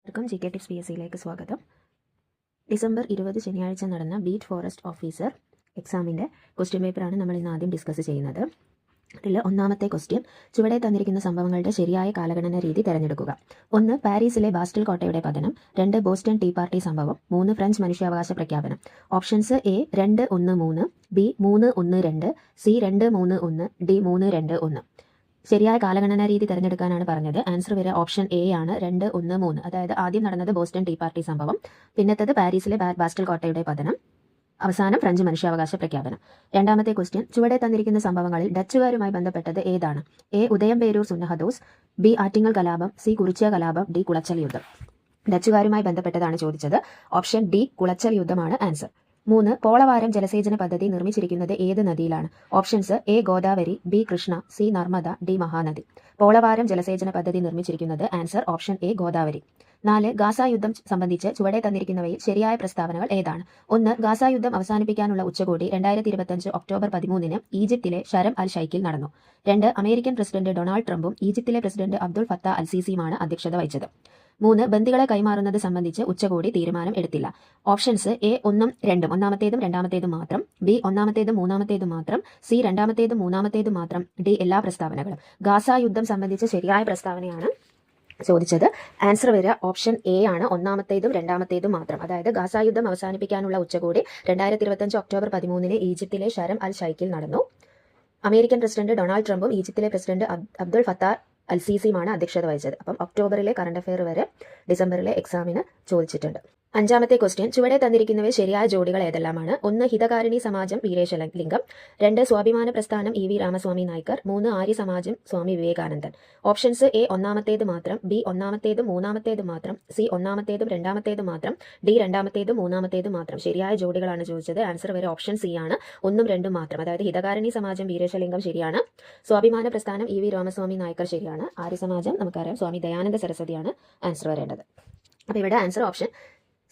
എല്ലാവർക്കും G K tips PSCയിലേക്ക് സ്വാഗതം. December 20 ശനിയാഴ്ച നടന്ന ബീറ്റ് ഫോറസ്റ്റ് ഓഫീസർ എക്സാമിൻ്റെ ക്വസ്റ്റ്യൻ പേപ്പറാണ് നമ്മൾ ഇന്ന് ആദ്യം ഡിസ്കസ് ചെയ്യുന്നത്. ഇതിൽ ഒന്നാമത്തെ ക്വസ്റ്റ്യൻ, ചുവടെ തന്നിരിക്കുന്ന സംഭവങ്ങളുടെ ശരിയായ കാലഗണന രീതി തിരഞ്ഞെടുക്കുക. 1. പാരീസിലെ ബാസ്റ്റൽ കോട്ടയുടെ പതനം. 2. ബോസ്റ്റൺ ടീ പാർട്ടി സംഭവം. 3. ഫ്രഞ്ച് മനുഷ്യാവകാശ പ്രഖ്യാപനം. Options A 2-1-3, B 3-1-2, C 2-3-1, D 3-2-1. ശരിയായ കാലഗണന രീതി തിരഞ്ഞെടുക്കാനാണ് പറഞ്ഞത്. ആൻസർ വരെ ഓപ്ഷൻ എ ആണ്, 2-1-3. അതായത് ആദ്യം നടന്നത് ബോസ്റ്റൺ ടീ പാർട്ടി സംഭവം, പിന്നത്തത് പാരീസിലെ ബാസ്റ്റൽ കോട്ടയുടെ പതനം, അവസാനം ഫ്രഞ്ച് മനുഷ്യാവകാശ പ്രഖ്യാപനം. രണ്ടാമത്തെ ക്വസ്റ്റ്യൻ, ചുവടെ തന്നിരിക്കുന്ന സംഭവങ്ങളിൽ ഡച്ചുകാരുമായി ബന്ധപ്പെട്ടത് ഏതാണ്? എ ഉദയംപേരൂർ സുന്നഹദോസ്, ബി ആറ്റിങ്ങൽ കലാപം, സി കുറിച്യ കലാപം, ഡി കുളച്ചൽ യുദ്ധം. ഡച്ചുകാരുമായി ബന്ധപ്പെട്ടതാണ് ചോദിച്ചത്. ഓപ്ഷൻ ഡി കുളച്ചൽ യുദ്ധമാണ് ആൻസർ. 3. പോളവാരം ജലസേചന പദ്ധതി നിർമ്മിച്ചിരിക്കുന്നത് ഏത് നദിയിലാണ്? Options A Godavari, B Krishna, C Narmada, D Mahanadi. Polavaram ജലസേചന പദ്ധതി നിർമ്മിച്ചിരിക്കുന്നത് answer option A Godavari. 4. Gaza യുദ്ധം സംബന്ധിച്ച് ചുവടെ തന്നിരിക്കുന്നവയിൽ ശരിയായ പ്രസ്താവനകൾ ഏതാണ്? 1. ഗാസ യുദ്ധം അവസാനിപ്പിക്കാനുള്ള ഉച്ചകോടി 2025 ഒക്ടോബർ 13 ഈജിപ്തിലെ ഷരം അൽ ഷൈഖിൽ നടന്നു. 2. അമേരിക്കൻ പ്രസിഡന്റ് ഡൊണാൾഡ് ട്രംപും ഈജിപ്തിലെ പ്രസിഡന്റ് അബ്ദുൾ ഫത്ത അൽ സീസിയുമാണ് അധ്യക്ഷത വഹിച്ചത്. 3. ബന്ദികളെ കൈമാറുന്നത് സംബന്ധിച്ച് ഉച്ചകോടി തീരുമാനം എടുത്തില്ല. ഓപ്ഷൻസ് എ 1-2, ഒന്നാമത്തേതും രണ്ടാമത്തേതും മാത്രം, ബി ഒന്നാമത്തേതും മൂന്നാമത്തേതും മാത്രം, സി രണ്ടാമത്തേതും മൂന്നാമത്തേതും മാത്രം, ഡി എല്ലാ പ്രസ്താവനകളും. ഗാസ യുദ്ധം സംബന്ധിച്ച് ശരിയായ പ്രസ്താവനയാണ് ചോദിച്ചത്. ആൻസർ വരിക ഓപ്ഷൻ എ ആണ്, ഒന്നാമത്തേതും രണ്ടാമത്തേതും മാത്രം. അതായത് ഗാസ യുദ്ധം അവസാനിപ്പിക്കാനുള്ള ഉച്ചകോടി 2025 ഒക്ടോബർ 13 ഈജിപ്തിലെ ഷരം അൽ ഷൈഖിൽ നടന്നു. അമേരിക്കൻ പ്രസിഡന്റ് ഡൊണാൾഡ് ട്രംപും ഈജിപ്തിലെ പ്രസിഡന്റ് അബ്ദുൾ ഫത്ത അൽ സീസിയുമാണ് അധ്യക്ഷത വഹിച്ചത്. അപ്പം ഒക്ടോബറിലെ കറണ്ട് അഫെയർ വരെ ഡിസംബറിലെ എക്സാമിന് ചോദിച്ചിട്ടുണ്ട്. അഞ്ചാമത്തെ ക്വസ്റ്റ്യൻ, ചുവടെ തന്നിരിക്കുന്നവയിൽ ശരിയായ ജോഡികൾ ഏതെല്ലാമാണ്? 1. ഹിതകാരിണി സമാജം വീരേശലിംഗം, 2. സ്വാഭിമാന പ്രസ്ഥാനം EV Ramaswamy Naicker, 3. Arya Samaj Swami Vivekanandan. Options A ഒന്നാമത്തേത് മാത്രം, ബി ഒന്നാമത്തേതും മൂന്നാമത്തേതും മാത്രം, സി ഒന്നാമത്തേതും രണ്ടാമത്തേതും മാത്രം, ഡി രണ്ടാമത്തേതും മൂന്നാമത്തേതും മാത്രം. ശരിയായ ജോഡികളാണ് ചോദിച്ചത്. ആൻസർ വരെ ഓപ്ഷൻ സി ആണ്, 1ഉം 2ഉം മാത്രം. അതായത് ഹിതകാരിണി സമാജം വീരേശലിംഗം ശരിയാണ്, സ്വാഭിമാന പ്രസ്ഥാനം EV രാമസ്വാമി നായ്ക്കർ ശരിയാണ്, ആര്യ സമാജം നമുക്കറിയാം സ്വാമി ദയാനന്ദ സരസ്വതിയാണ് ആൻസർ വരേണ്ടത്. അപ്പോൾ ഇവിടെ ആൻസർ ഓപ്ഷൻ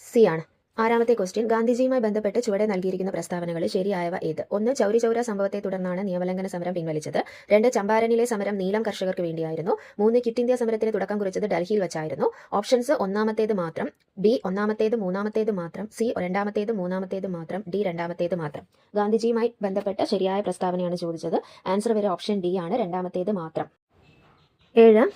സി ആണ്. ആറാമത്തെ ക്വസ്റ്റ്യൻ, ഗാന്ധിജിയുമായി ബന്ധപ്പെട്ട് ചുവടെ നൽകിയിരിക്കുന്ന പ്രസ്താവനകളിൽ ശരിയായവ ഏത്? 1. ചൗരി ചൗര സംഭവത്തെ തുടർന്നാണ് നിയമലംഘന സമരം പിൻവലിച്ചത്. 2. ചമ്പാരനിലെ സമരം നീലം കർഷകർക്ക് വേണ്ടിയായിരുന്നു. 3. ക്വിറ്റ് ഇന്ത്യ സമരത്തിന് തുടക്കം കുറിച്ചത് ഡൽഹിയിൽ വെച്ചായിരുന്നു. ഓപ്ഷൻസ് ഒന്നാമത്തേത് മാത്രം, ബി ഒന്നാമത്തേത് മൂന്നാമത്തേത് മാത്രം, സി രണ്ടാമത്തേത് മൂന്നാമത്തേത് മാത്രം, ഡി രണ്ടാമത്തേത് മാത്രം. ഗാന്ധിജിയുമായി ബന്ധപ്പെട്ട ശരിയായ പ്രസ്താവനയാണ് ചോദിച്ചത്. ആൻസർ വരെ ഓപ്ഷൻ ഡി ആണ്, രണ്ടാമത്തേത് മാത്രം. 7.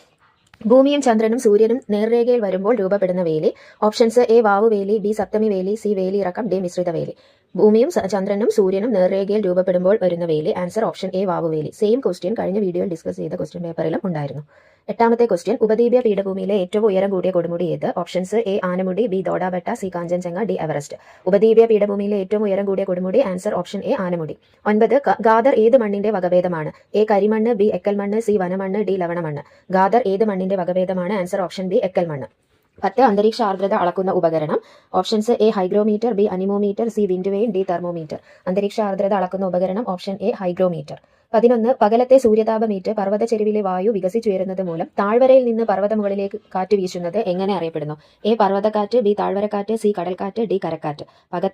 ഭൂമിയും ചന്ദ്രനും സൂര്യനും നേർരേഖയിൽ വരുമ്പോൾ രൂപപ്പെടുന്ന വേലി. ഓപ്ഷൻസ് എ വാവുവേലി, ബി സപ്തമി വേലി, സി വേലിയിറക്കം, ഡി മിശ്രിത വേലി. ഭൂമിയും ചന്ദ്രനും സൂര്യനും നേർരേഖയിൽ രൂപപ്പെടുമ്പോൾ വരുന്ന വേലി. ആൻസർ ഓപ്ഷൻ എ വാവുവേലി. സെയിം ക്വസ്റ്റ്യൻ കഴിഞ്ഞ വീഡിയോയിൽ ഡിസ്കസ് ചെയ്ത ക്വസ്റ്റ്യൻ പേപ്പറിലും ഉണ്ടായിരുന്നു. എട്ടാമത്തെ ക്വസ്റ്റ്യൻ, ഉപദ്വീപീയ പീഠഭൂമിയിലെ ഏറ്റവും ഉയരം കൂടിയ കൊടുമുടി ഏത്? Options A Anamudi, B Doddabetta, C Kanchenjunga, D Everest. ഉപദ്വീപീയ പീഠഭൂമിയിലെ ഏറ്റവും ഉയരം കൂടിയ കൊടുമുടി. Answer option A Anamudi. 9. Khadar ഏത് മണ്ണിന്റെ വകഭേദമാണ്? എ കരിമണ്ണ്, ബി എക്കൽ മണ്ണ്, സി വനമണ്ണ്, ഡി ലവണമണ്ണ്. ഗാദർ ഏത് മണ്ണിന്റെ വകഭേദമാണ്? ആൻസർ ഓപ്ഷൻ ബി എക്കൽ മണ്ണ്. 10. അന്തരീക്ഷ ആർദ്രത അളക്കുന്ന ഉപകരണം. Options A hygrometer, B anemometer, C wind vane, D thermometer. അന്തരീക്ഷ ആർദ്രത അളക്കുന്ന ഉപകരണം ഓപ്ഷൻ എ ഹൈഗ്രോമീറ്റർ. 11. പകലത്തെ സൂര്യതാപമേറ്റ് പർവ്വത ചെരുവിലെ വായു വികസിച്ചുയരുന്നത് മൂലം താഴ്വരയിൽ നിന്ന് പർവ്വത മുകളിലേക്ക് കാറ്റ് വീശുന്നത് എങ്ങനെ അറിയപ്പെടുന്നു? എ പർവ്വതക്കാറ്റ്, ബി താഴ്വരക്കാറ്റ്, സി കടൽക്കാറ്റ്, ഡി കരക്കാറ്റ്.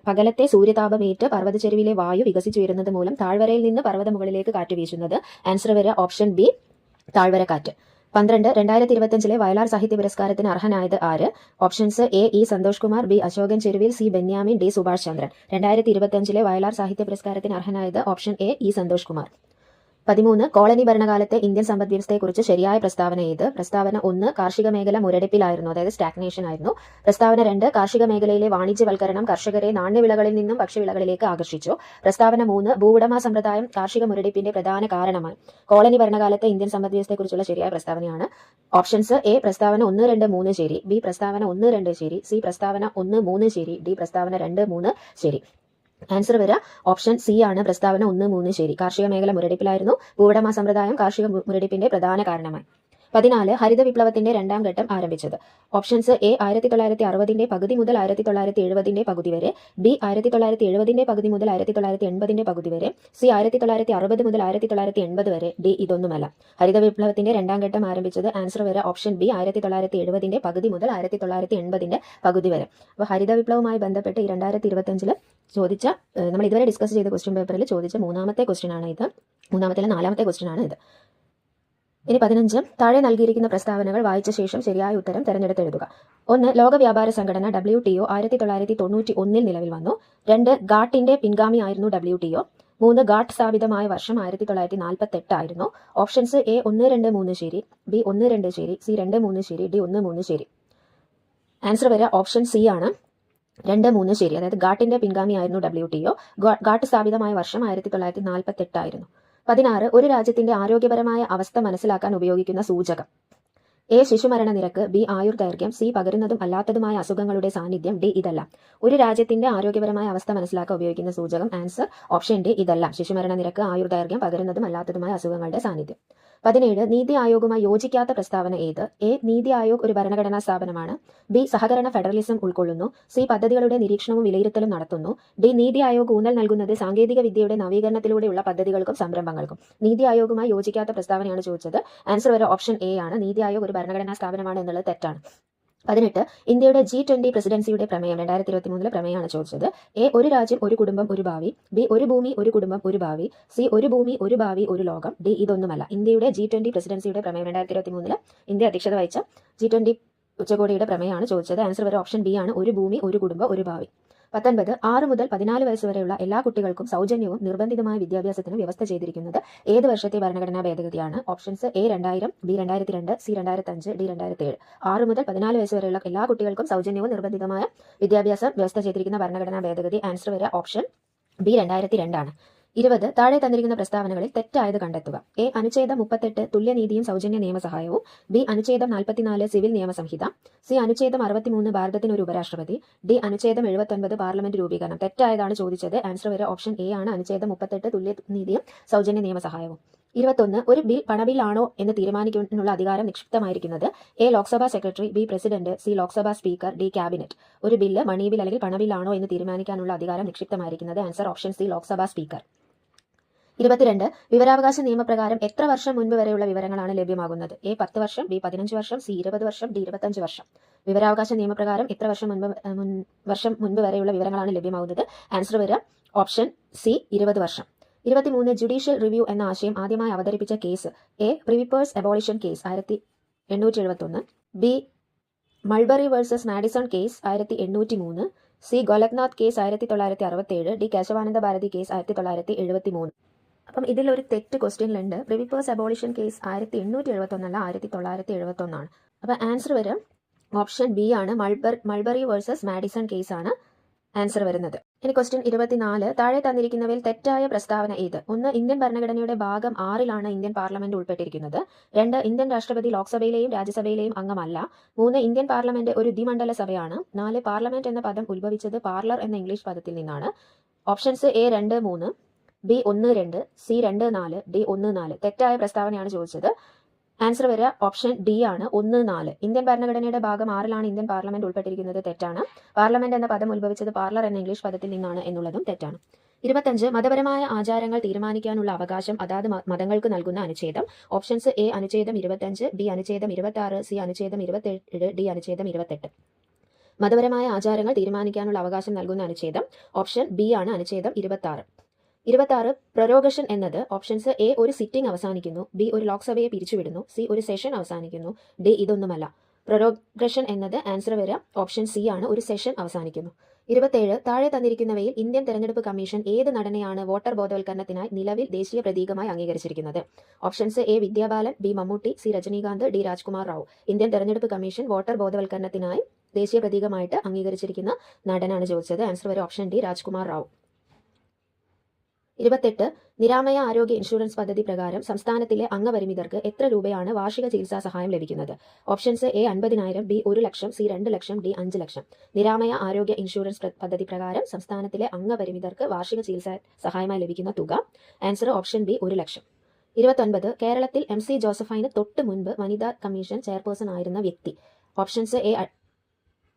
പകലത്തെ സൂര്യതാപമേറ്റ് പർവ്വത ചെരുവിലെ വായു വികസിച്ചുയരുന്നത് മൂലം താഴ്വരയിൽ നിന്ന് പർവ്വത മുകളിലേക്ക് കാറ്റ് വീശുന്നത്. ആൻസർ വരെ ഓപ്ഷൻ ബി താഴ്വരക്കാറ്റ്. 12. 2025 വയലാർ സാഹിത്യ പുരസ്കാരത്തിന് അർഹനായത് ആര്? Options A E Santhosh Kumar, B Ashokan Cheruvil, C Benyamin, D Subhash Chandran. 2025 Vayalar സാഹിത്യ പുരസ്കാരത്തിന് അർഹനായത് option A E Santhosh Kumar. 13. Colony ഭരണകാലത്തെ ഇന്ത്യൻ സമ്പദ് വ്യവസ്ഥയെക്കുറിച്ച് ശരിയായ പ്രസ്താവന ഏത്? പ്രസ്താവന 1. കാർഷിക മേഖല മുരടിപ്പിലായിരുന്നു, അതായത് സ്റ്റാഗ്നേഷൻ ആയിരുന്നു. പ്രസ്താവന 2. കാർഷിക മേഖലയിലെ വാണിജ്യവൽക്കരണം കർഷകരെ നാണ്യവിളകളിൽ നിന്നും ഭക്ഷ്യവിളകളിലേക്ക് ആകർഷിച്ചു. പ്രസ്താവന 3. ഭൂവുടമ സമ്പ്രദായം കാർഷിക മുരടിപ്പിന്റെ പ്രധാന കാരണമായി. കോളനി ഭരണകാലത്തെ ഇന്ത്യൻ സമ്പദ് വ്യവസ്ഥയെക്കുറിച്ചുള്ള ശരിയായ പ്രസ്താവനയാണ്. ഓപ്ഷൻസ് എ പ്രസ്താവന 1, 2, 3 ശരി, ബി പ്രസ്താവന 1, 2 ശരി, സി പ്രസ്താവന 1, 3 ശരി, ഡി പ്രസ്താവന 2, 3 ശരി. ആൻസർ വരിക ഓപ്ഷൻ സി ആണ്, പ്രസ്താവന 1, 3 ശരി. കാർഷിക മേഖല മുരടിപ്പിലായിരുന്നു. ഭൂവുടമ സമ്പ്രദായം കാർഷിക മുരടിപ്പിന്റെ പ്രധാന കാരണമായി. 14. ഹരിത വിപ്ലവത്തിന്റെ രണ്ടാം ഘട്ടം ആരംഭിച്ചത്. ഓപ്ഷൻസ് എ 1960 പകുതി മുതൽ 1970 പകുതി വരെ, ബി 1970 പകുതി മുതൽ 1980 പകുതി വരെ, സി 1960 മുതൽ 1980 വരെ, ഡി ഇതൊന്നുമല്ല. ഹരിത വിപ്ലവത്തിന്റെ രണ്ടാം ഘട്ടം ആരംഭിച്ചത്. ആൻസർ വരെ ഓപ്ഷൻ ബി 1970 പകുതി മുതൽ 1980 പകുതി വരെ. അപ്പോൾ ഹരിത വിപ്ലവവുമായി ബന്ധപ്പെട്ട് 2025 ചോദിച്ച നമ്മൾ ഇതുവരെ ഡിസ്കസ് ചെയ്ത ക്വസ്റ്റ്യൻ പേപ്പറിൽ ചോദിച്ച മൂന്നാമത്തെ ക്വസ്റ്റ്യൻ ആണ് ഇത്. മൂന്നാമത്തെ 4ാമത്തെ ക്വസ്റ്റ്യൻ ആണ് ഇത്. ഇനി 15 താഴെ നൽകിയിരിക്കുന്ന പ്രസ്താവനകൾ വായിച്ച ശേഷം ശരിയായ ഉത്തരം തിരഞ്ഞെടുത്തെഴുതുക. 1. ലോക വ്യാപാര സംഘടന WTO 1991 നിലവിൽ വന്നു. 2. ഗാട്ടിന്റെ പിൻഗാമിയായിരുന്നു WTO. 3. ഗാട്ട് സ്ഥാപിതമായ വർഷം 1948 ആയിരുന്നു. ഓപ്ഷൻസ് A 1, 2, 3 ശരി, B 1, 2 ശരി, C 2, 3 ശരി, D 1, 3 ശരി. ആൻസർ വരിക ഓപ്ഷൻ C ആണ്, 2, 3 ശരി. അതായത് ഗാട്ടിന്റെ പിൻഗാമിയായിരുന്നു WTO. ഗാട്ട് സ്ഥാപിതമായ വർഷം 1948 ആയിരുന്നു. 16. ഒരു രാജ്യത്തിന്റെ ആരോഗ്യപരമായ അവസ്ഥ മനസ്സിലാക്കാൻ ഉപയോഗിക്കുന്ന സൂചകം. A ശിശുമരണ നിരക്ക്, B ആയുർദൈർഘ്യം, C പകരുന്നതും അല്ലാത്തതുമായ അസുഖങ്ങളുടെ സാന്നിധ്യം, D ഇതെല്ലാം. ഒരു രാജ്യത്തിന്റെ ആരോഗ്യപരമായ അവസ്ഥ മനസ്സിലാക്കാൻ ഉപയോഗിക്കുന്ന സൂചകം. ആൻസർ ഓപ്ഷൻ D ഇതെല്ലാം. ശിശുമരണ നിരക്ക്, ആയുർദൈർഘ്യം, പകരുന്നതും അല്ലാത്തതുമായ അസുഖങ്ങളുടെ സാന്നിധ്യം. 17. നീതി ആയോഗുമായി യോജിക്കാത്ത പ്രസ്താവന ഏത്? A നീതി ആയോഗ് ഒരു ഭരണഘടനാ സ്ഥാപനമാണ്. B സഹകരണ ഫെഡറലിസം ഉൾക്കൊള്ളുന്നു. C പദ്ധതികളുടെ നിരീക്ഷണവും വിലയിരുത്തലും നടത്തുന്നു. D നീതി ആയോഗ് ഊന്നൽ നൽകുന്നത് സാങ്കേതിക വിദ്യയുടെ നവീകരണത്തിലൂടെയുള്ള പദ്ധതികൾക്കും സംരംഭങ്ങൾക്കും. നീതി ആയോഗുമായി യോജിക്കാത്ത പ്രസ്താവനയാണ് ചോദിച്ചത്. ആൻസർ വരെ ഓപ്ഷൻ A ആണ്. നീതി ആയോഗ് ഒരു ഭരണഘടനാ സ്ഥാപനമാണ് എന്നുള്ളത് തെറ്റാണ്. 18. ഇന്ത്യയുടെ G20 പ്രസിഡൻസിയുടെ പ്രമേയം 2023 പ്രമേയമാണ് ചോദിച്ചത്. A ഒരു രാജ്യം ഒരു കുടുംബം ഒരു ഭാവി, B ഒരു ഭൂമി ഒരു കുടുംബം ഒരു ഭാവി, C ഒരു ഭൂമി ഒരു ഭാവി ഒരു ലോകം, D ഇതൊന്നുമല്ല. ഇന്ത്യയുടെ G20 പ്രസിഡൻസിയുടെ പ്രമേയം 2023 ഇന്ത്യ അധ്യക്ഷത വഹിച്ച G20 ഉച്ചകോടിയുടെ പ്രമേയമാണ് ചോദിച്ചത്. ആൻസർ വരെ ഓപ്ഷൻ B ആണ്, ഒരു ഭൂമി ഒരു കുടുംബം ഒരു ഭാവി. 19. 6 മുതൽ 14 വയസ്സ് വരെയുള്ള എല്ലാ കുട്ടികൾക്കും സൗജന്യവും നിർബന്ധിതമായ വിദ്യാഭ്യാസത്തിന് വ്യവസ്ഥ ചെയ്തിരിക്കുന്നത് ഏത് വർഷത്തെ ഭരണഘടനാ ഭേദഗതിയാണ്? Options A 2000, B 2002, C 2005, D 2007. 6 മുതൽ 14 വയസ്സ് വരെയുള്ള എല്ലാ കുട്ടികൾക്കും സൗജന്യവും നിർബന്ധിതമായ വിദ്യാഭ്യാസം വ്യവസ്ഥ ചെയ്തിരിക്കുന്ന ഭരണഘടനാ ഭേദഗതി. ആൻസർ വരെ ഓപ്ഷൻ B 2002 ആണ്. 20. താഴെ തന്നിരിക്കുന്ന പ്രസ്താവനകളിൽ തെറ്റായത് കണ്ടെത്തുക. A അനുച്ഛേദം 38 തുല്യനീതിയും സൗജന്യ നിയമസഹായവും, B അനുച്ഛേദം 44 സിവിൽ നിയമസംഹിത, C അനുച്ഛേദം 63 ഭാരതത്തിന് ഒരു ഉപരാഷ്ട്രപതി, D അനുച്ഛേദം 79 പാർലമെന്റ് രൂപീകരണം. തെറ്റായതാണ് ചോദിച്ചത്. ആൻസർ വരെ ഓപ്ഷൻ A ആണ്, അനുച്ഛേദം 38 തുല്യനീതിയും സൗജന്യ നിയമസഹായവും. 21. ഒരു ബിൽ പണബില്ലാണോ എന്ന് തീരുമാനിക്കാനുള്ള അധികാരം നിക്ഷിപ്തമായിരിക്കുന്നത് A Lok Sabha secretary, B president, C Lok Sabha speaker, D cabinet. ഒരു ബില്ല് മണി ബിൽ അല്ലെങ്കിൽ പണബില്ലാണോ എന്ന് തീരുമാനിക്കാനുള്ള അധികാരം നിക്ഷിപ്തമായിരിക്കുന്നത്. Answer option C Lok Sabha speaker. 22. വിവരാവകാശ നിയമപ്രകാരം എത്ര വർഷം മുൻപ് വരെയുള്ള വിവരങ്ങളാണ് ലഭ്യമാകുന്നത്? A 10 വർഷം, B 15 വർഷം, C 20 വർഷം, D 25 വർഷം. വിവരാവകാശ നിയമപ്രകാരം എത്ര വർഷം മുൻപ് വരെയുള്ള വിവരങ്ങളാണ് ലഭ്യമാകുന്നത്? ആൻസർ വരിക ഓപ്ഷൻ C 20 വർഷം. 23. ജുഡീഷ്യൽ റിവ്യൂ എന്ന ആശയം ആദ്യമായി അവതരിപ്പിച്ച case. A privy purse abolition case 1871, B Marbury versus Madison case 1803, C Golaknath case 1967, D Kesavananda Bharati case 1973. അപ്പം ഇതിലൊരു തെറ്റ് ക്വസ്റ്റ്യനിലുണ്ട്. പ്രിവിപ്പേഴ്സ് അബോളിഷൻ കേസ് 1871 അല്ല, 1971 ആണ്. അപ്പം ആൻസർ വരും ഓപ്ഷൻ B ആണ്, മൾബറി വേഴ്സസ് മാഡിസൺ കേസ് ആണ് ആൻസർ വരുന്നത്. ഇനി ക്വസ്റ്റ്യൻ 24. താഴെ തന്നിരിക്കുന്നവയിൽ തെറ്റായ പ്രസ്താവന ഏത്? 1. ഇന്ത്യൻ ഭരണഘടനയുടെ ഭാഗം 6 ഇന്ത്യൻ പാർലമെന്റ് ഉൾപ്പെട്ടിരിക്കുന്നത്. 2. ഇന്ത്യൻ രാഷ്ട്രപതി ലോക്സഭയിലെയും രാജ്യസഭയിലെയും അംഗമല്ല. 3. ഇന്ത്യൻ പാർലമെന്റ് ഒരു ദ്വിമണ്ഡല സഭയാണ്. 4. പാർലമെന്റ് എന്ന പദം ഉത്ഭവിച്ചത് പാർലർ എന്ന ഇംഗ്ലീഷ് പദത്തിൽ നിന്നാണ്. Options A 2, 3, B 1, 2, C 2, 4, D 1, 4. തെറ്റായ പ്രസ്താവനയാണ് ചോദിച്ചത്. ആൻസർ വരിക ഓപ്ഷൻ D ആണ്, 1, 4. ഇന്ത്യൻ ഭരണഘടനയുടെ ഭാഗം 6 ഇന്ത്യൻ പാർലമെന്റ് ഉൾപ്പെട്ടിരിക്കുന്നത് തെറ്റാണ്. പാർലമെന്റ് എന്ന പദം ഉത്ഭവിച്ചത് പാർലർ എന്ന ഇംഗ്ലീഷ് പദത്തിൽ നിന്നാണ് എന്നുള്ളതും തെറ്റാണ്. 25. മതപരമായ ആചാരങ്ങൾ തീരുമാനിക്കാനുള്ള അവകാശം അതാത് മതങ്ങൾക്ക് നൽകുന്ന അനുച്ഛേദം. ഓപ്ഷൻസ് A അനുച്ഛേദം 25, B അനുച്ഛേദം 26, C അനുച്ഛേദം 27, D അനുച്ഛേദം 28. മതപരമായ ആചാരങ്ങൾ തീരുമാനിക്കാനുള്ള അവകാശം നൽകുന്ന അനുച്ഛേദം ഓപ്ഷൻ B ആണ്, അനുച്ഛേദം 26. 26. പ്രൊരോഗഷൻ എന്നത്. ഓപ്ഷൻസ് A ഒരു സിറ്റിംഗ് അവസാനിക്കുന്നു, B ഒരു ലോക്സഭയെ പിരിച്ചുവിടുന്നു, C ഒരു സെഷൻ അവസാനിക്കുന്നു, D ഇതൊന്നുമല്ല. പ്രൊരോഗഷൻ എന്നത് ആൻസർ വരിക ഓപ്ഷൻ C ആണ്, ഒരു സെഷൻ അവസാനിക്കുന്നു. 27. താഴെ തന്നിരിക്കുന്നവയിൽ ഇന്ത്യൻ തെരഞ്ഞെടുപ്പ് കമ്മീഷൻ ഏത് നടനെയാണ് വോട്ടർ ബോധവൽക്കരണത്തിനായി നിലവിൽ ദേശീയ പ്രതീകമായി അംഗീകരിച്ചിരിക്കുന്നത്? Options A Vidya Balan, B Mammootty, C Rajinikanth, D Rajkummar Rao. Indian തെരഞ്ഞെടുപ്പ് കമ്മീഷൻ വോട്ടർ ബോധവൽക്കരണത്തിനായി ദേശീയ പ്രതീകമായിട്ട് അംഗീകരിച്ചിരിക്കുന്ന നടനാണ് ചോദിച്ചത്. ആൻസർ വരെ ഓപ്ഷൻ D രാജ്കുമാർ റാവു. 28. നിരാമയ ആരോഗ്യ ഇൻഷുറൻസ് പദ്ധതി പ്രകാരം സംസ്ഥാനത്തിലെ അംഗപരിമിതർക്ക് എത്ര രൂപയാണ് വാർഷിക ചികിത്സാ സഹായം ലഭിക്കുന്നത്? Options A 50,000, B 1 lakh, C 2 lakh, D 5 ലക്ഷം. നിരാമയ ആരോഗ്യ ഇൻഷുറൻസ് പദ്ധതി പ്രകാരം സംസ്ഥാനത്തിലെ അംഗപരിമിതർക്ക് വാർഷിക ചികിത്സാ സഹായമായി ലഭിക്കുന്ന തുക. ആൻസർ ഓപ്ഷൻ B 1 ലക്ഷം. 29. കേരളത്തിൽ MC ജോസഫൈന് തൊട്ട് മുൻപ് വനിതാ കമ്മീഷൻ ചെയർപേഴ്സൺ ആയിരുന്ന വ്യക്തി. Options A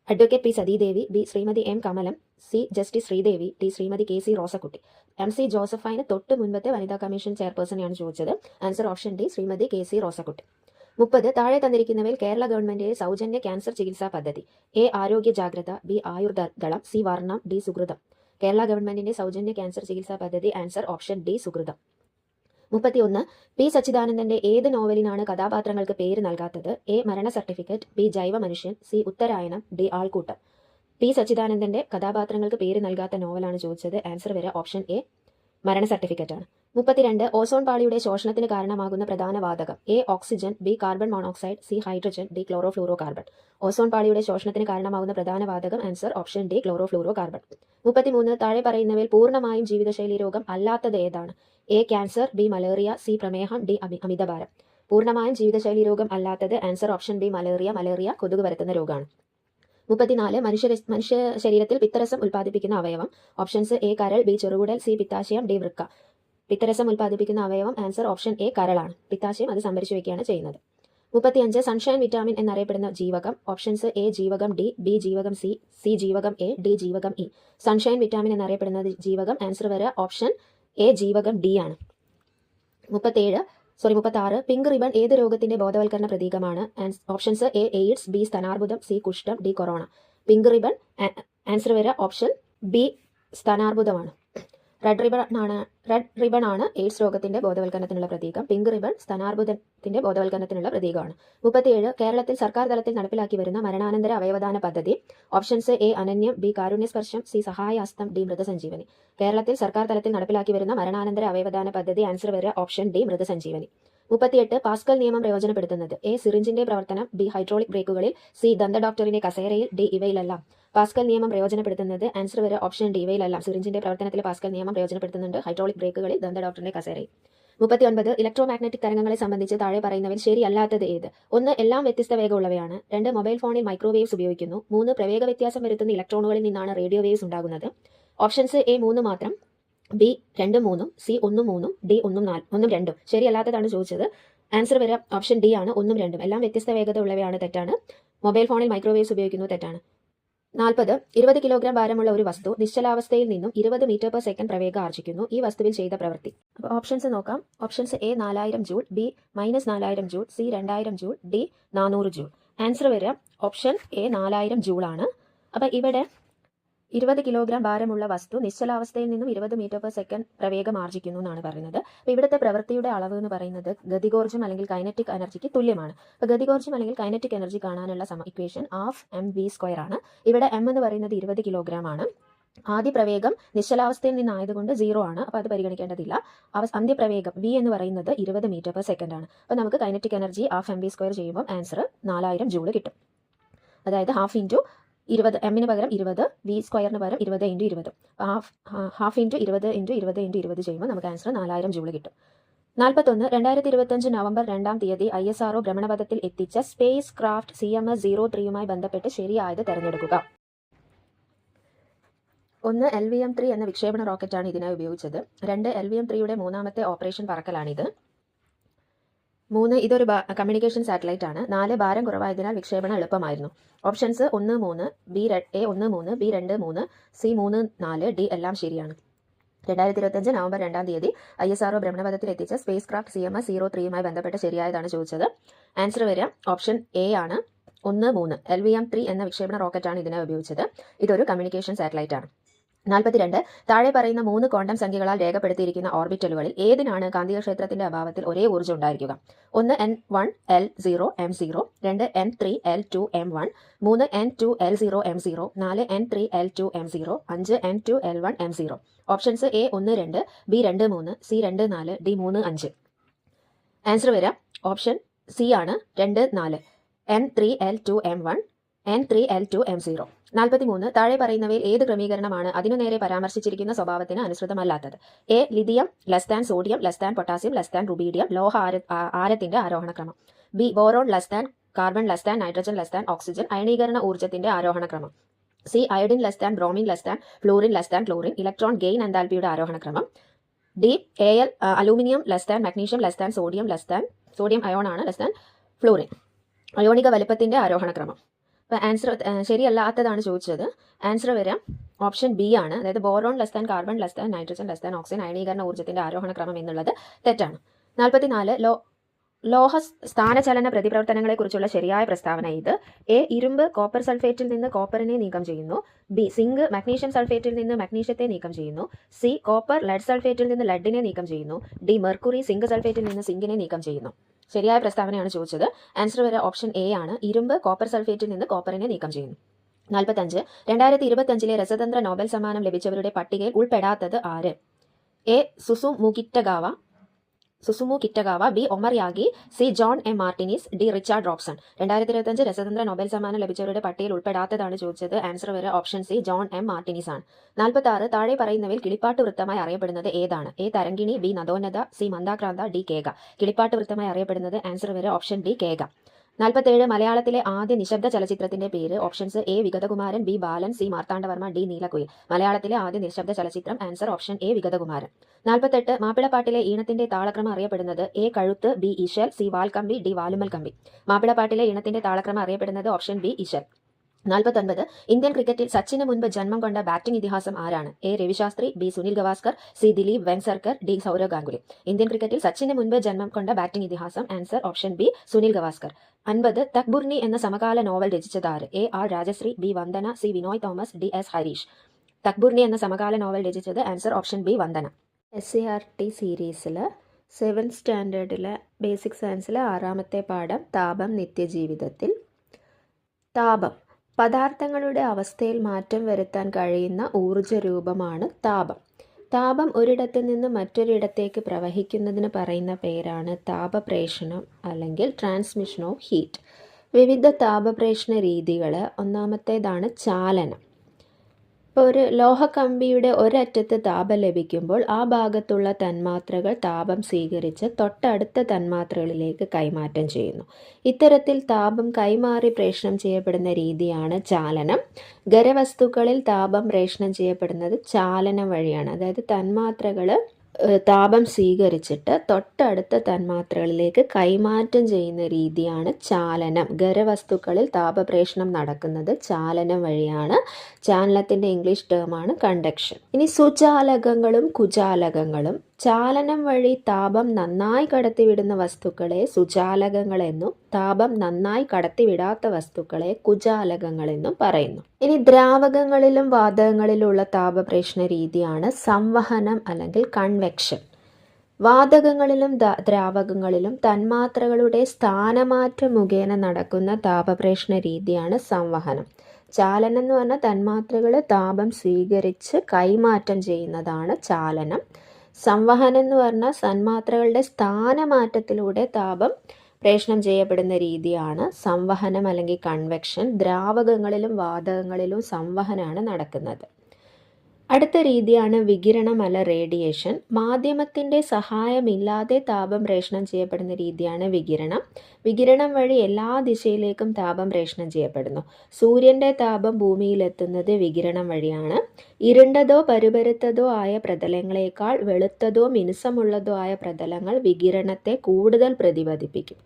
advocate P Sathidevi, B Shrimati M Kamalam, C justice Sreedevi, D Shrimati KC Rosakutty. MC ജോസഫൈന് തൊട്ട് മുൻപത്തെ വനിതാ കമ്മീഷൻ ചെയർപേഴ്സണെയാണ് ചോദിച്ചത്. Answer option D Shrimati KC Rosakutty. 30. താഴെ തന്നിരിക്കുന്നവയിൽ കേരള ഗവൺമെന്റിന്റെ സൗജന്യ ക്യാൻസർ ചികിത്സാ പദ്ധതി. A ആരോഗ്യ ജാഗ്രത, B ആയുർദളം, C വർണ്ണം, D സുകൃതം. കേരള ഗവൺമെന്റിന്റെ സൗജന്യ ക്യാൻസർ ചികിത്സാ പദ്ധതി. Answer option D Sukrutham. 31. P സച്ചിദാനന്ദന്റെ ഏത് നോവലിനാണ് കഥാപാത്രങ്ങൾക്ക് പേര് നൽകാത്തത്? എ. മരണ സർട്ടിഫിക്കറ്റ്, ബി. ജൈവ മനുഷ്യൻ, സി. ഉത്തരായനം, ഡി. ആൾക്കൂട്ടം. പി സച്ചിദാനന്ദന്റെ കഥാപാത്രങ്ങൾക്ക് പേര് നൽകാത്ത നോവലാണ് ചോദിച്ചത്. ആൻസർ വരെ ഓപ്ഷൻ എ മരണ സർട്ടിഫിക്കറ്റ് ആണ്. 32. ഓസോൺ പാളിയുടെ ശോഷണത്തിന് കാരണമാകുന്ന പ്രധാന വാതകം? A. Oxygen, B. Carbon monoxide, C. Hydrogen, D. Chlorofluorocarbon. Ozone പാളിയുടെ ശോഷണത്തിന് കാരണമാകുന്ന പ്രധാന വാതകം? Answer option D chlorofluorocarbon. 33. താഴെ പറയുന്നവയിൽ പൂർണ്ണമായും ജീവിതശൈലി രോഗം അല്ലാത്തത് ഏതാണ്? A. Cancer, B. Malaria, C. പ്രമേഹം, ഡി. അമിതഭാരം. പൂർണ്ണമായും ജീവിതശൈലി രോഗം അല്ലാത്തത്? ആൻസർ ഓപ്ഷൻ ബി മലേറിയ കൊതുക് പരത്തുന്ന രോഗമാണ്. 34. മനുഷ്യ ശരീരത്തിൽ പിത്തരസം ഉൽപ്പാദിപ്പിക്കുന്ന അവയവം? Options A. കരൾ, ബി. ചെറുകുടൽ, സി. പിത്താശയം, ഡി. വൃക്ക. പിത്തരസം ഉൽപ്പാദിപ്പിക്കുന്ന അവയവം? ആൻസർ ഓപ്ഷൻ എ കരളാണ്. പിത്താശയം അത് സംഭരിച്ചു വയ്ക്കുകയാണ് ചെയ്യുന്നത്. 35. സൺഷൈൻ വിറ്റാമിൻ എന്നറിയപ്പെടുന്ന ജീവകം? Options A. ജീവകം ഡി, ബി. ജീവകം സി, സി. ജീവകം എ, ഡി. ജീവകം ഇ. സൺഷൈൻ വിറ്റാമിൻ എന്നറിയപ്പെടുന്ന ജീവകം? ആൻസർ വരെ ഓപ്ഷൻ എ ജീവകം ഡി ആണ്. 36. പിങ്ക് റിബൺ ഏത് രോഗത്തിന്റെ ബോധവൽക്കരണ പ്രതീകമാണ്? Options A. AIDS, B. സ്തനാർബുദം, സി. കുഷ്ഠം, D. Corona. Pink ribbon answer വരെ ഓപ്ഷൻ ബി സ്തനാർബുദമാണ്. റെഡ് റിബൺ ആണ് എയ്ഡ്സ് രോഗത്തിന്റെ ബോധവൽക്കരണത്തിനുള്ള പ്രതീകം. പിങ്ക് റിബൺ സ്തനാർബുദത്തിന്റെ ബോധവൽക്കരണത്തിനുള്ള പ്രതീകമാണ്. 37. കേരളത്തിൽ സർക്കാർ തലത്തിൽ നടപ്പിലാക്കി വരുന്ന മരണാനന്തര അവയവദാന പദ്ധതി? Options A. Ananyam, B. Karunyasparsham, C. Sahayahastham, D. Mritasanjeevani. കേരളത്തിൽ സർക്കാർ തലത്തിൽ നടപ്പിലാക്കി വരുന്ന മരണാനന്തര അവയവദാന പദ്ധതി? ആൻസർ വരെ ഓപ്ഷൻ ഡി മൃതസഞ്ജീവനി. 38. പാസ്കൽ നിയമം പ്രയോജനപ്പെടുത്തുന്നത്? എ. സിറിഞ്ചിന്റെ പ്രവർത്തനം, ബി. Hydraulic ബ്രേക്കുകളിൽ, C. ദന്ത ഡോക്ടറിന്റെ കസേരയിൽ, ഡി. ഇവയിലെല്ലാം. പാസ്കൽ നിയമം പ്രയോജനപ്പെടുത്തുന്നത്? ആൻസർ വരെ ഓപ്ഷൻ ഡി ഇവയിലെല്ലാം. സിറിഞ്ചിന്റെ പ്രവർത്തനത്തിൽ പാസ്കൽ നിയമം പ്രയോജനപ്പെടുത്തുന്നുണ്ട്, ഹൈഡ്രോളിക് ബ്രേക്കുകളിൽ, ദന്ത ഡോക്ടറിന്റെ കസേരയിൽ. 39. ഇലക്ട്രോമാഗ്നറ്റിക് തരംഗങ്ങളെ സംബന്ധിച്ച് താഴെ പറയുന്നവയിൽ ശരിയല്ലാത്തത് ഏത്? 1. എല്ലാം വ്യത്യസ്ത വേഗമുള്ളവയാണ്. 2. മൊബൈൽ ഫോണിൽ മൈക്രോവേവ്സ് ഉപയോഗിക്കുന്നു. 3. പ്രവേഗ വ്യത്യാസം വരുത്തുന്ന ഇലക്ട്രോണുകളിൽ നിന്നാണ് റേഡിയോ വേവ്സ് ഉണ്ടാകുന്നത്. ഓപ്ഷൻസ് എ 3 മാത്രം, ബി 2 3, സി 1 3, ഡി 1 2. ശരിയല്ലാത്തതാണ് ചോദിച്ചത്. ആൻസർ വരെ ഓപ്ഷൻ ഡി ആണ് 1 2. എല്ലാം വ്യത്യസ്ത വേഗത ഉള്ളവയാണ്, തെറ്റാണ്. മൊബൈൽ ഫോണിൽ മൈക്രോവേവ്സ് ഉപയോഗിക്കുന്നു, തെറ്റാണ്. 40. 20 കിലോഗ്രാം ഭാരമുള്ള ഒരു വസ്തു നിശ്ചലാവസ്ഥയിൽ നിന്നും 20 മീറ്റർ പെർ സെക്കൻഡ് പ്രവേഗം ആർജിക്കുന്നു. ഈ വസ്തുവിൽ ചെയ്ത പ്രവൃത്തി? അപ്പോൾ ഓപ്ഷൻസ് നോക്കാം. Options A 4000 joule, B -4000 joule, C 2000 joule, D 400 joule. Answer വരിക ഓപ്ഷൻ എ 4000 ജൂൾ ആണ്. അപ്പോൾ ഇവിടെ 20 കിലോഗ്രാം ഭാരമുള്ള വസ്തു നിശ്ചലാവസ്ഥയിൽ നിന്നും 20 മീറ്റർ പെർ സെക്കൻഡ് പ്രവേഗം ആർജിക്കുന്നു എന്നാണ് പറയുന്നത്. അപ്പോൾ ഇവിടുത്തെ പ്രവൃത്തിയുടെ അളവ് എന്ന് പറയുന്നത് ഗതികോർജ്ജം അല്ലെങ്കിൽ കൈനറ്റിക് എനർജിക്ക് തുല്യമാണ്. അപ്പോൾ ഗതികോർജ്ജം അല്ലെങ്കിൽ കൈനറ്റിക് എനർജി കാണാനുള്ള ഇക്വേഷൻ ഹാഫ് mv² ആണ്. ഇവിടെ m എന്ന് പറയുന്നത് 20 കിലോഗ്രാം ആണ്. ആദ്യ പ്രവേഗം നിശ്ചലാവസ്ഥയിൽ നിന്നായതുകൊണ്ട് 0 ആണ്, അപ്പോൾ അത് പരിഗണിക്കേണ്ടതില്ല. അന്ത്യപ്രവേഗം v എന്ന് പറയുന്നത് 20 മീറ്റർ പെർ സെക്കൻഡ് ആണ്. അപ്പോൾ നമുക്ക് കൈനറ്റിക് എനർജി ഹാഫ് mv² ചെയ്യുമ്പോൾ ആൻസർ 4000 ജൂൾ കിട്ടും. അതായത് ഹാഫ് ഇൻറ്റു 20, എമ്മിന് പകരം 20, വി സ്ക്വയറിന് പകരം 20 × 20. ഹാഫ് ഇൻറ്റു 20 × 20 × 20 ചെയ്യുമ്പോൾ നമുക്ക് ആൻസർ 4000 ജൂൾ കിട്ടും. 41. 2025 നവംബർ 2-ാം തീയതി ISRO ഭ്രമണപഥത്തിൽ എത്തിച്ച സ്പേസ് ക്രാഫ്റ്റ് CMS-03യുമായി ബന്ധപ്പെട്ട് ശരിയായത് തിരഞ്ഞെടുക്കുക. 1. LVM-3 എന്ന വിക്ഷേപണ റോക്കറ്റാണ് ഇതിനായി ഉപയോഗിച്ചത്. 2. LVM-3യുടെ മൂന്നാമത്തെ ഓപ്പറേഷൻ പറക്കലാണിത്. 3. ഇതൊരു കമ്മ്യൂണിക്കേഷൻ സാറ്റലൈറ്റ് ആണ്. 4. ഭാരം കുറവായതിനാൽ വിക്ഷേപണം എളുപ്പമായിരുന്നു. Options 1 3, B A 1 3, B 2 3, C 3 4, D എല്ലാം ശരിയാണ്. 2025 നവംബർ 2-ാം തീയതി ISRO ഭ്രമണപഥത്തിൽ എത്തിച്ച സ്പേസ് ക്രാഫ്റ്റ് CMS-03യുമായി ബന്ധപ്പെട്ട് ശരിയായതാണ് ചോദിച്ചത്. ആൻസർ വരിക ഓപ്ഷൻ എ ആണ് 1 3. LVM-3 എന്ന വിക്ഷേപണ റോക്കറ്റാണ് ഇതിനായി ഉപയോഗിച്ചത്. ഇതൊരു കമ്മ്യൂണിക്കേഷൻ സാറ്റലൈറ്റ് ആണ്. 42. താഴെ പറയുന്ന 3 ക്വാണ്ടം സംഖ്യകളാൽ രേഖപ്പെടുത്തിയിരിക്കുന്ന ഓർബിറ്റലുകളിൽ ഏതിനാണ് കാന്തികക്ഷേത്രത്തിന്റെ അഭാവത്തിൽ ഒരേ ഊർജ്ജം ഉണ്ടായിരിക്കുക? 1 n1 l0 m0, 2 n3 l2 m1, 3 n2 l0 m0, 4 n3 l2 m0, 5 n2 l1 m0. Options A 1 2, B 2 3, C 2 4, D 3 5. Answer വരാം ഓപ്ഷൻ സി ആണ് 2 4, n3 l2 m1, n3 l2 m0. 43. താഴെ പറയുന്നവയിൽ ഏത് ക്രമീകരണമാണ് അതിനു നേരെ പരാമർശിച്ചിരിക്കുന്ന സ്വഭാവത്തിന് അനുസൃതമല്ലാത്തത്? A lithium less sodium less potassium less rubidium ലോഹ ആരത്തിന്റെ ആരോഹണക്രമം. B boron less carbon less nitrogen less oxygen അയണീകരണ ഊർജ്ജത്തിന്റെ ആരോഹണക്രമം. C iodine less bromine less fluorine less chlorine electron gain എൻതാൽപ്പിയുടെ ആരോഹണക്രമം. ഡി എൽ aluminium less magnesium less sodium ion ആണ് ലെസ് ഫ്ലൂറിൻ അയോണിക വലുപ്പത്തിന്റെ ആരോഹണക്രമം. അപ്പോൾ ആൻസർ ശരിയല്ലാത്തതാണ് ചോദിച്ചത്. ആൻസർ വരാം ഓപ്ഷൻ ബി ആണ്. അതായത് boron less carbon less nitrogen less oxygen അയണീകരണ ഊർജ്ജത്തിന്റെ ആരോഹണക്രമം എന്നുള്ളത് തെറ്റാണ്. 44. ലോഹ സ്ഥാനചലന പ്രതിപ്രവർത്തനങ്ങളെക്കുറിച്ചുള്ള ശരിയായ പ്രസ്താവന ഇത്. എ. ഇരുമ്പ് കോപ്പർ സൾഫേറ്റിൽ നിന്ന് കോപ്പറിനെ നീക്കം ചെയ്യുന്നു. ബി. സിങ്ക് മഗ്നീഷ്യം സൾഫേറ്റിൽ നിന്ന് മഗ്നീഷ്യത്തെ നീക്കം ചെയ്യുന്നു. സി. കോപ്പർ ലെഡ് സൾഫേറ്റിൽ നിന്ന് ലെഡിനെ നീക്കം ചെയ്യുന്നു. ഡി. മെർക്കുറി സിങ്ക് സൾഫേറ്റിൽ നിന്ന് സിങ്കിനെ നീക്കം ചെയ്യുന്നു. ശരിയായ പ്രസ്താവനയാണ് ചോദിച്ചത്. ആൻസർ വരെ ഓപ്ഷൻ എ ആണ്. ഇരുമ്പ് കോപ്പർ സൾഫേറ്റിൽ നിന്ന് കോപ്പറിനെ നീക്കം ചെയ്യുന്നു. 45. 2025 രസതന്ത്ര നോബൽ സമ്മാനം ലഭിച്ചവരുടെ പട്ടികയിൽ ഉൾപ്പെടാത്തത് ആര്? A. Susumu Kitagawa, B. Omar Yaghi, C. John M Martinez, D. Richard Robson. 2025 രസതന്ത്ര നോബൽ സമ്മാനം ലഭിച്ചവരുടെ പട്ടികയിൽ ഉൾപ്പെടാത്തതാണ് ചോദിച്ചത്. ആൻസർ വരെ option C John M Martinez ആണ്. 46. താഴെ പറയുന്നവയിൽ കിളിപ്പാട്ട് വൃത്തമായി അറിയപ്പെടുന്നത് ഏതാണ്? A. Tarangini, B. Nathonnatha, C. Mandakranta, D. Keka. കിളിപ്പാട്ട് വൃത്തമായി അറിയപ്പെടുന്നത് ആൻസർ വരെ ഓപ്ഷൻ ഡി കേക. 47. മലയാളത്തിലെ ആദ്യ നിശബ്ദ ചലച്ചിത്രത്തിന്റെ പേര്? Options A. Vigathakumaran, B. Balan, C. Marthandavarma, D. Neelakuyil. മലയാളത്തിലെ ആദ്യ നിശബ്ദ ചലച്ചിത്രം ആൻസർ ഓപ്ഷൻ എ. വിഗതകുമാരൻ. 48. മാപ്പിളപ്പാട്ടിലെ ഈണത്തിന്റെ താളക്രമം അറിയപ്പെടുന്നത്? എ. കഴുത്ത്, ബി. ഇശൽ, സി. വാൽക്കമ്പി, ഡി. വാലുമൽ കമ്പി. മാപ്പിളപ്പാട്ടിലെ ഈണത്തിന്റെ താളക്രമം അറിയപ്പെടുന്നത് ഓപ്ഷൻ ബി. ഇശൽ. 49. ഇന്ത്യൻ ക്രിക്കറ്റിൽ സച്ചിന് മുൻപ് ജന്മം കൊണ്ട ബാറ്റിംഗ് ഇതിഹാസം ആരാണ്? A. Ravi Shastri, B. Sunil Gavaskar, C. Dilip Vengsarkar, D. Sourav Ganguly. Indian ക്രിക്കറ്റിൽ സച്ചിന് മുൻപ് ജന്മം കൊണ്ട ബാറ്റിംഗ് ഇതിഹാസം answer option B Sunil Gavaskar. 50. തക്ബുർണി എന്ന സമകാല നോവൽ രചിച്ചതാര്? A. R Rajashree, B. Vandana, C. Vinoy Thomas, D. S. Harish. തക്ബുർണി എന്ന സമകാല നോവൽ രചിച്ചത് answer option B Vandana. SCRT സീരീസിൽ 7th സ്റ്റാൻഡേർഡിലെ ബേസിക് സയൻസിലെ 6ാമത്തെ പാഠം താപം നിത്യജീവിതത്തിൽ. താപം പദാർത്ഥങ്ങളുടെ അവസ്ഥയിൽ മാറ്റം വരുത്താൻ കഴിയുന്ന ഊർജ രൂപമാണ് താപം. താപം ഒരിടത്ത് നിന്ന് മറ്റൊരിടത്തേക്ക് പ്രവഹിക്കുന്നതിന് പറയുന്ന പേരാണ് താപപ്രേഷണം അല്ലെങ്കിൽ ട്രാൻസ്മിഷൻ ഓഫ് ഹീറ്റ്. വിവിധ താപപ്രേഷണ രീതികൾ. ഒന്നാമത്തേതാണ് ചാലനം. ഇപ്പോൾ ഒരു ലോഹക്കമ്പിയുടെ ഒരറ്റത്ത് താപം ലഭിക്കുമ്പോൾ ആ ഭാഗത്തുള്ള തന്മാത്രകൾ താപം സ്വീകരിച്ച് തൊട്ടടുത്ത തന്മാത്രകളിലേക്ക് കൈമാറ്റം ചെയ്യുന്നു. ഇത്തരത്തിൽ താപം കൈമാറി പ്രേഷണം ചെയ്യപ്പെടുന്ന രീതിയാണ് ചാലനം. ഖരവസ്തുക്കളിൽ താപം പ്രേഷണം ചെയ്യപ്പെടുന്നത് ചാലനം വഴിയാണ്. അതായത് തന്മാത്രകൾ താപം സ്വീകരിച്ചിട്ട് തൊട്ടടുത്ത തന്മാത്രകളിലേക്ക് കൈമാറ്റം ചെയ്യുന്ന രീതിയാണ് ചാലനം. ഖരവസ്തുക്കളിൽ താപപ്രേഷണം നടക്കുന്നത് ചാലനം വഴിയാണ്. ചാലനത്തിൻ്റെ ഇംഗ്ലീഷ് ടേമാണ് കണ്ടക്ഷൻ. ഇനി സുചാലകങ്ങളും കുചാലകങ്ങളും. ചാലനം വഴി താപം നന്നായി കടത്തിവിടുന്ന വസ്തുക്കളെ സുചാലകങ്ങളെന്നും താപം നന്നായി കടത്തിവിടാത്ത വസ്തുക്കളെ കുചാലകങ്ങളെന്നും പറയുന്നു. ഇനി ദ്രാവകങ്ങളിലും വാതകങ്ങളിലുള്ള താപപ്രേഷണ രീതിയാണ് സംവഹനം അല്ലെങ്കിൽ കൺവെക്ഷൻ. വാതകങ്ങളിലും ദ്രാവകങ്ങളിലും തന്മാത്രകളുടെ സ്ഥാനമാറ്റം മുഖേന നടക്കുന്ന താപപ്രേഷണ രീതിയാണ് സംവഹനം. ചാലനം എന്ന് പറഞ്ഞാൽ തന്മാത്രകൾ താപം സ്വീകരിച്ച് കൈമാറ്റം ചെയ്യുന്നതാണ് ചാലനം. സംവഹനം എന്ന് പറഞ്ഞാൽ തന്മാത്രകളുടെ സ്ഥാനമാറ്റത്തിലൂടെ താപം പ്രേഷണം ചെയ്യപ്പെടുന്ന രീതിയാണ് സംവഹനം അല്ലെങ്കിൽ കൺവെക്ഷൻ. ദ്രാവകങ്ങളിലും വാതകങ്ങളിലും സംവഹനമാണ് നടക്കുന്നത്. അടുത്ത രീതിയാണ് വികിരണം അല്ല റേഡിയേഷൻ. മാധ്യമത്തിൻ്റെ സഹായമില്ലാതെ താപം പ്രേഷണം ചെയ്യപ്പെടുന്ന രീതിയാണ് വികിരണം. വികിരണം വഴി എല്ലാ ദിശയിലേക്കും താപം പ്രേഷണം ചെയ്യപ്പെടുന്നു. സൂര്യൻ്റെ താപം ഭൂമിയിലെത്തുന്നത് വികിരണം വഴിയാണ്. ഇരുണ്ടതോ പരുപരുത്തതോ ആയ പ്രതലങ്ങളേക്കാൾ വെളുത്തതോ മിനുസമുള്ളതോ ആയ പ്രതലങ്ങൾ വികിരണത്തെ കൂടുതൽ പ്രതിഫലിപ്പിക്കും.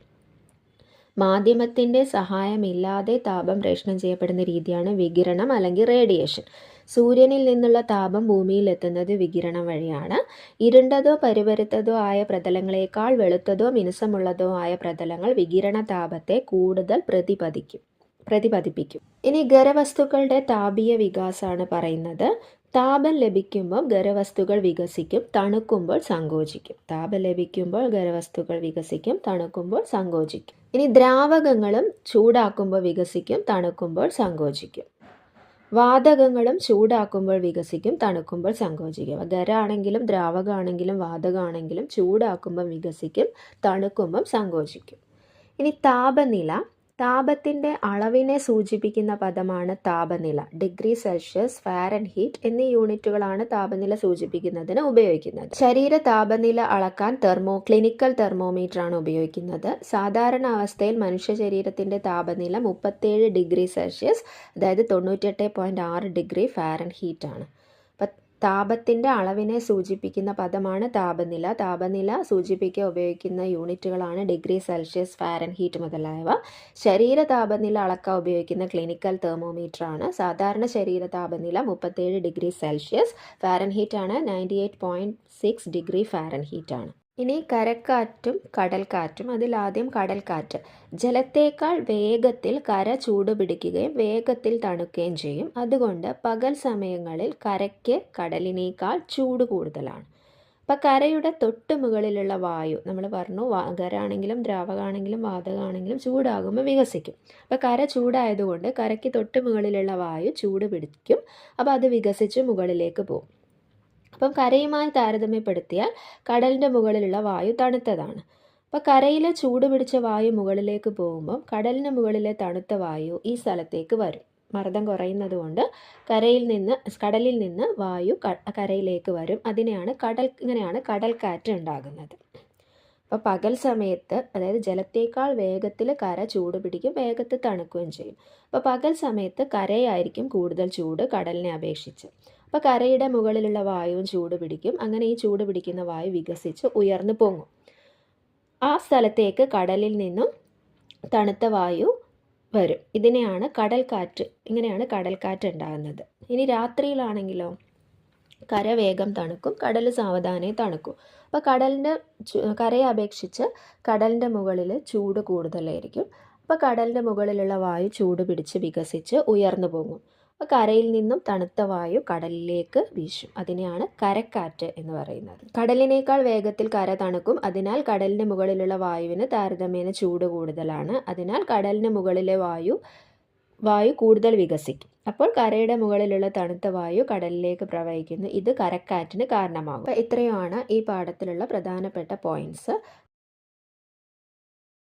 മാധ്യമത്തിൻ്റെ സഹായമില്ലാതെ താപം പ്രേഷണം ചെയ്യപ്പെടുന്ന രീതിയാണ് വികിരണം അല്ലെങ്കിൽ റേഡിയേഷൻ. സൂര്യനിൽ നിന്നുള്ള താപം ഭൂമിയിൽ എത്തുന്നത് വികിരണം വഴിയാണ്. ഇരുണ്ടതോ പരുപരുത്തതോ ആയ പ്രതലങ്ങളേക്കാൾ വെളുത്തതോ മിനുസമുള്ളതോ ആയ പ്രതലങ്ങൾ വികിരണ താപത്തെ കൂടുതൽ പ്രതിപദിപ്പിക്കും. ഇനി ഖരവസ്തുക്കളുടെ താപീയ വികാസമാണ് പറയുന്നത്. താപം ലഭിക്കുമ്പോൾ ഖരവസ്തുക്കൾ വികസിക്കും, തണുക്കുമ്പോൾ സങ്കോചിക്കും. താപം ലഭിക്കുമ്പോൾ ഖരവസ്തുക്കൾ വികസിക്കും, തണുക്കുമ്പോൾ സങ്കോചിക്കും. ഇനി ദ്രാവകങ്ങളും ചൂടാക്കുമ്പോൾ വികസിക്കും, തണുക്കുമ്പോൾ സങ്കോചിക്കും. വാതകങ്ങളും ചൂടാക്കുമ്പോൾ വികസിക്കും, തണുക്കുമ്പോൾ സങ്കോചിക്കും. ഖരാണെങ്കിലും ദ്രാവകമാണെങ്കിലും വാതകമാണെങ്കിലും ചൂടാക്കുമ്പോൾ വികസിക്കും, തണുക്കുമ്പം സങ്കോചിക്കും. ഇനി താപനില. താപത്തിൻ്റെ അളവിനെ സൂചിപ്പിക്കുന്ന പദമാണ് താപനില. ഡിഗ്രി സെൽഷ്യസ്, ഫാരൻഹീറ്റ് എന്നീ യൂണിറ്റുകളാണ് താപനില സൂചിപ്പിക്കുന്നതിന് ഉപയോഗിക്കുന്നത്. ശരീര താപനില അളക്കാൻ ക്ലിനിക്കൽ തെർമോമീറ്റർ ആണ് ഉപയോഗിക്കുന്നത്. സാധാരണ അവസ്ഥയിൽ മനുഷ്യ ശരീരത്തിൻ്റെ താപനില 37 ഡിഗ്രി സെൽഷ്യസ്, അതായത് 98.6 ഡിഗ്രി ഫാരൻഹീറ്റ് ആണ്. താപത്തിൻ്റെ അളവിനെ സൂചിപ്പിക്കുന്ന പദമാണ് താപനില. താപനില സൂചിപ്പിക്കാൻ ഉപയോഗിക്കുന്ന യൂണിറ്റുകളാണ് ഡിഗ്രി സെൽഷ്യസ്, ഫാരൻഹീറ്റ് മുതലായവ. ശരീര താപനില അളക്കാൻ ഉപയോഗിക്കുന്ന ക്ലിനിക്കൽ തെർമോമീറ്റർ ആണ്. സാധാരണ ശരീര താപനില 37 ഡിഗ്രി സെൽഷ്യസ്, ഫാരൻഹീറ്റ് ആണ് 98.6 ഡിഗ്രി ഫാരൻഹീറ്റ് ആണ്. ഇനി കരക്കാറ്റും കടൽക്കാറ്റും. അതിലാദ്യം കടൽക്കാറ്റ്. ജലത്തേക്കാൾ വേഗത്തിൽ കര ചൂടുപിടിക്കുകയും വേഗത്തിൽ തണുക്കുകയും ചെയ്യും. അതുകൊണ്ട് പകൽ സമയങ്ങളിൽ കരയ്ക്ക് കടലിനേക്കാൾ ചൂട് കൂടുതലാണ്. അപ്പം കരയുടെ തൊട്ട് മുകളിലുള്ള വായു, നമ്മൾ പറഞ്ഞു ഖരാണെങ്കിലും ദ്രാവകമാണെങ്കിലും വാതകമാണെങ്കിലും ചൂടാകുമ്പോൾ വികസിക്കും. അപ്പോൾ കര ചൂടായതുകൊണ്ട് കരയ്ക്ക് തൊട്ട് മുകളിലുള്ള വായു ചൂട് പിടിക്കും. അപ്പോൾ അത് വികസിച്ച് മുകളിലേക്ക് പോകും. അപ്പം കരയുമായി താരതമ്യപ്പെടുത്തിയാൽ കടലിൻ്റെ മുകളിലുള്ള വായു തണുത്തതാണ്. അപ്പോൾ കരയിലെ ചൂട് പിടിച്ച വായു മുകളിലേക്ക് പോകുമ്പം കടലിന് മുകളിലെ തണുത്ത വായു ഈ സ്ഥലത്തേക്ക് വരും. മർദ്ദം കുറയുന്നത് കൊണ്ട് കടലിൽ നിന്ന് വായു കരയിലേക്ക് വരും. ഇങ്ങനെയാണ് കടൽക്കാറ്റ് ഉണ്ടാകുന്നത്. അപ്പോൾ പകൽ സമയത്ത്, അതായത് ജലത്തേക്കാൾ വേഗത്തിൽ കര ചൂട് പിടിക്കും, വേഗത്തിൽ തണുക്കുകയും ചെയ്യും. അപ്പോൾ പകൽ സമയത്ത് കരയായിരിക്കും കൂടുതൽ ചൂട് കടലിനെ അപേക്ഷിച്ച്. അപ്പോൾ കരയുടെ മുകളിലുള്ള വായുവും ചൂട് പിടിക്കും. അങ്ങനെ ഈ ചൂട് പിടിക്കുന്ന വായു വികസിച്ച് ഉയർന്നു പൊങ്ങും. ആ സ്ഥലത്തേക്ക് കടലിൽ നിന്നും തണുത്ത വായു വരും. ഇങ്ങനെയാണ് കടൽക്കാറ്റ് ഉണ്ടാകുന്നത്. ഇനി രാത്രിയിലാണെങ്കിലോ കര വേഗം തണുക്കും, കടൽ സാവധാനെ തണുക്കും. അപ്പോൾ കരയെ അപേക്ഷിച്ച് കടലിൻ്റെ മുകളിൽ ചൂട് കൂടുതലായിരിക്കും. അപ്പോൾ കടലിൻ്റെ മുകളിലുള്ള വായു ചൂട് പിടിച്ച് വികസിച്ച് ഉയർന്നു പോകും. അപ്പോൾ കരയിൽ നിന്നും തണുത്ത വായു കടലിലേക്ക് വീശും. അതിനെയാണ് കരക്കാറ്റ് എന്ന് പറയുന്നത്. കടലിനേക്കാൾ വേഗത്തിൽ കര തണുക്കും. അതിനാൽ കടലിന് മുകളിലുള്ള വായുവിന് താരതമ്യേന ചൂട് കൂടുതലാണ്. അതിനാൽ കടലിന് മുകളിലെ വായു കൂടുതൽ വികസിക്കും. അപ്പോൾ കരയുടെ മുകളിലുള്ള തണുത്ത വായു കടലിലേക്ക് പ്രവഹിക്കുന്നു. ഇത് കരക്കാറ്റിന് കാരണമാകും. അപ്പോൾ ഇത്രയുമാണ് ഈ പാഠത്തിലുള്ള പ്രധാനപ്പെട്ട പോയിന്റ്സ്.